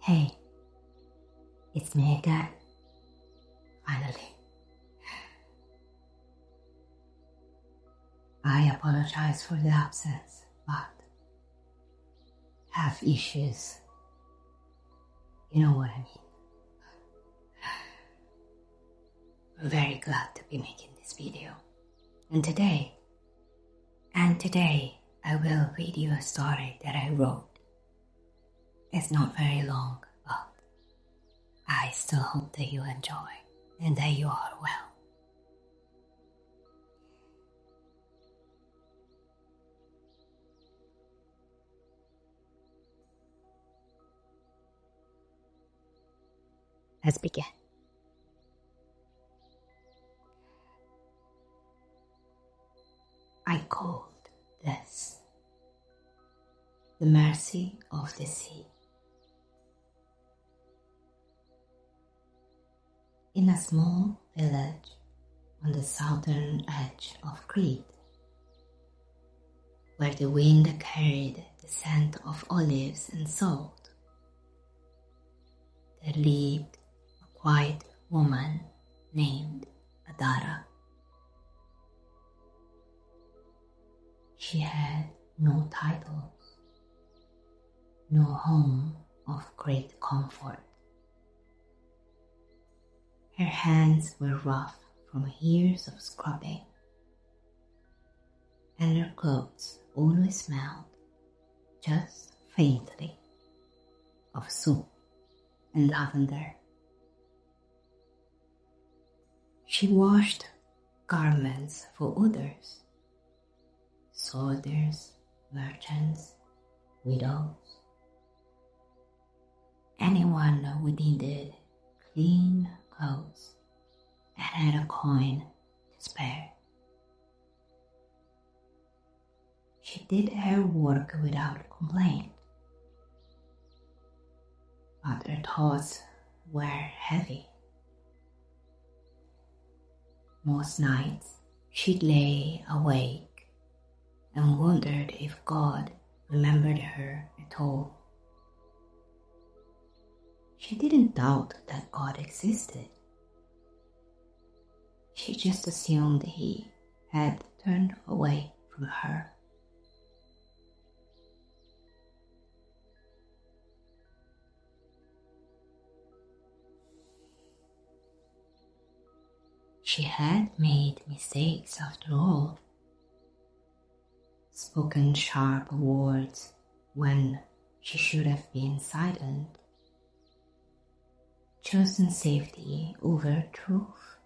Hey, it's me again, finally. I apologize for the absence, but have issues. You know what I mean. I'm very glad to be making this video. And today I will read you a story that I wrote. It's not very long, but I still hope that you enjoy and that you are well. Let's begin. I called this the mercy of the sea. In a small village on the southern edge of Crete, where the wind carried the scent of olives and salt, there lived a quiet woman named Adara. She had no titles, no home of great comfort. Her hands were rough from years of scrubbing, and her clothes always smelled, just faintly, of soup and lavender. She washed garments for others, soldiers, merchants, widows, anyone who needed clean clothes and had a coin to spare. She did her work without complaint, but her thoughts were heavy. Most nights she'd lay awake and wondered if God remembered her at all. She didn't doubt that God existed. She just assumed he had turned away from her. She had made mistakes after all, spoken sharp words when she should have been silent, chosen safety over truth.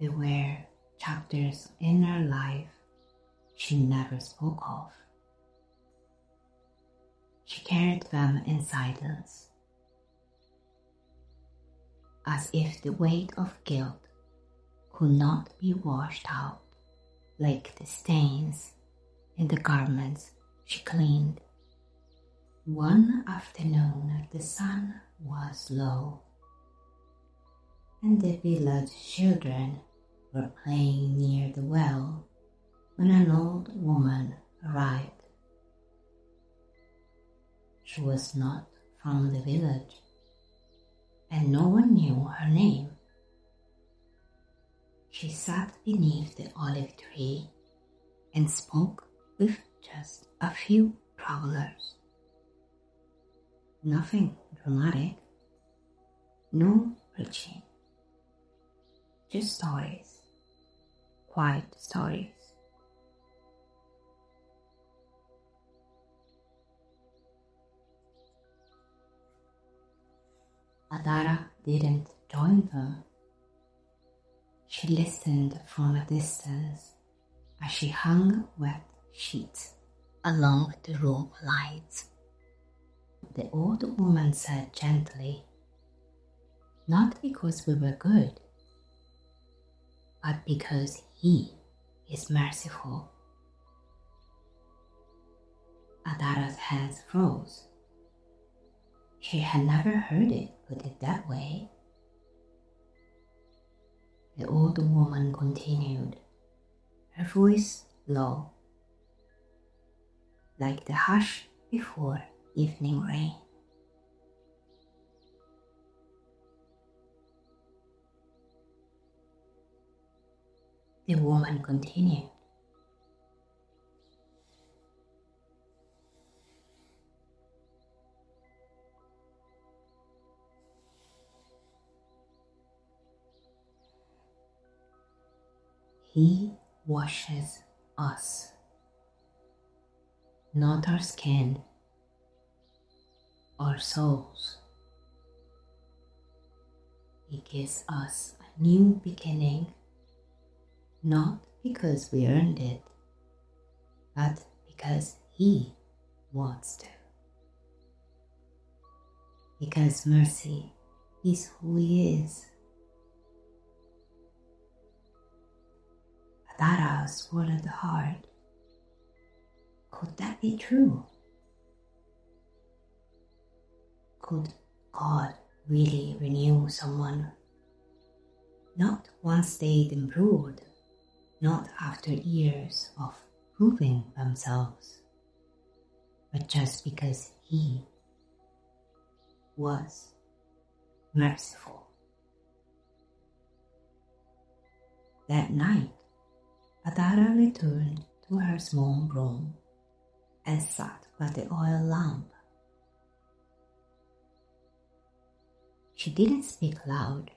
There were chapters in her life she never spoke of. She carried them in silence, as if the weight of guilt could not be washed out like the stains in the garments she cleaned. One afternoon the sun was low, and the village children were playing near the well when an old woman arrived. She was not from the village, and no one knew her name. She sat beneath the olive tree and spoke with just a few travelers. Nothing dramatic, no preaching, just stories, quiet stories. Adara didn't join them. She listened from a distance as she hung wet sheets along the rope lines. The old woman said gently, "Not because we were good, but because He is merciful." Adara's hands froze. She had never heard it put it that way. The old woman continued, her voice low, like the hush before evening rain. The woman continued. He washes us, not our skin or souls. He gives us a new beginning, not because we earned it, but because He wants to. Because mercy is who He is. Adara swallowed hard. Could that be true? Could God really renew someone? Not once they'd improved, not after years of proving themselves, but just because He was merciful. That night, Adara returned to her small room and sat by the oil lamp. She didn't speak loud.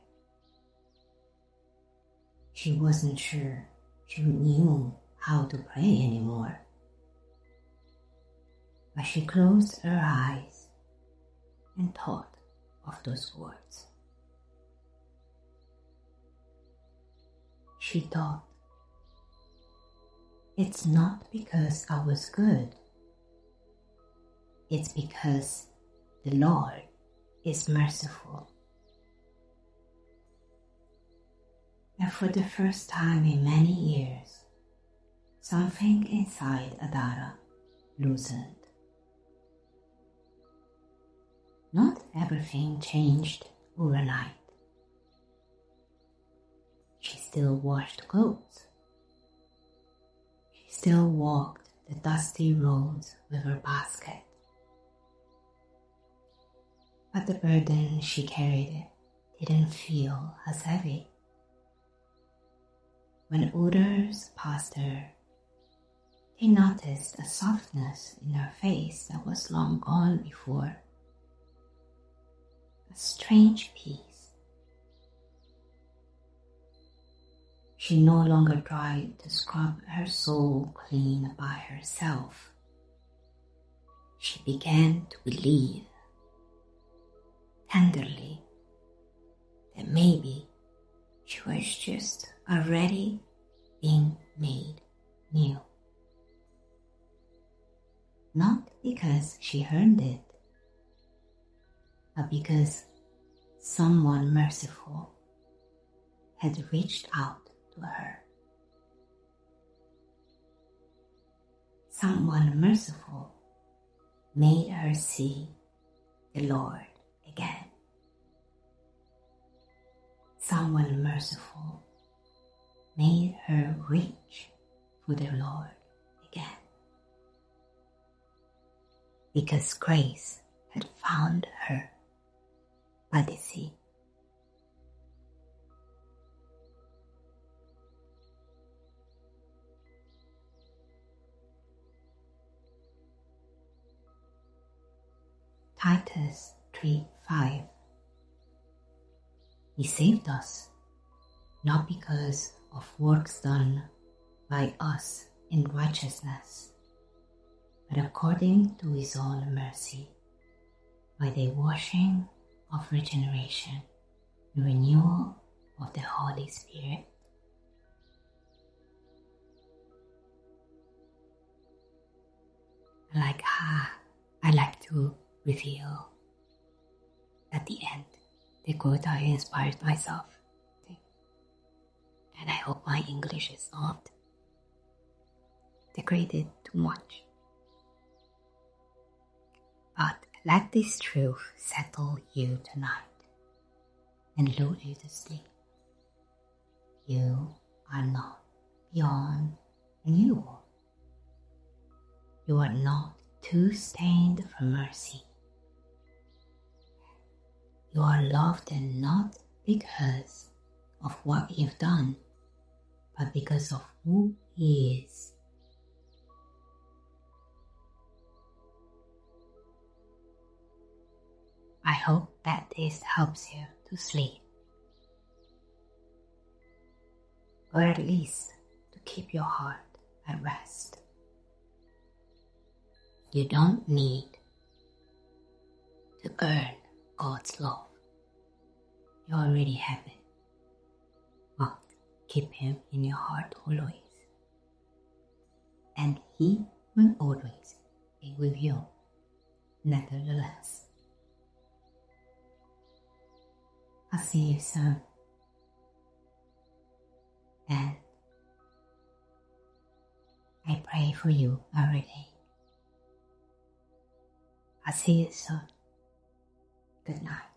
She wasn't sure she knew how to pray anymore. But she closed her eyes and thought of those words. She thought, it's not because I was good. It's because the Lord is merciful. And for the first time in many years, something inside Adara loosened. Not everything changed overnight. She still washed clothes. She still walked the dusty roads with her basket. But the burden she carried didn't feel as heavy. When others passed her, they noticed a softness in her face that was long gone before. A strange peace. She no longer tried to scrub her soul clean by herself. She began to believe, tenderly, that maybe she was just already being made new. Not because she earned it, but because someone merciful had reached out to her. Someone merciful made her see the Lord again. Someone merciful made her reach for the Lord again. Because grace had found her by the sea. Titus 3:5. He saved us, not because of works done by us in righteousness, but according to His own mercy, by the washing of regeneration, the renewal of the Holy Spirit. I like to reveal at the end the quote I inspired myself. And I hope my English is not degraded too much. But let this truth settle you tonight and lull you to sleep. You are not beyond renewal. You are not too stained for mercy. You are loved and not because of what you've done, but because of who He is. I hope that this helps you to sleep, or at least to keep your heart at rest. You don't need to earn God's love. You already have it. But keep Him in your heart always. And He will always be with you, nevertheless. I'll see you soon. And I pray for you every day. I'll see you soon. Good night.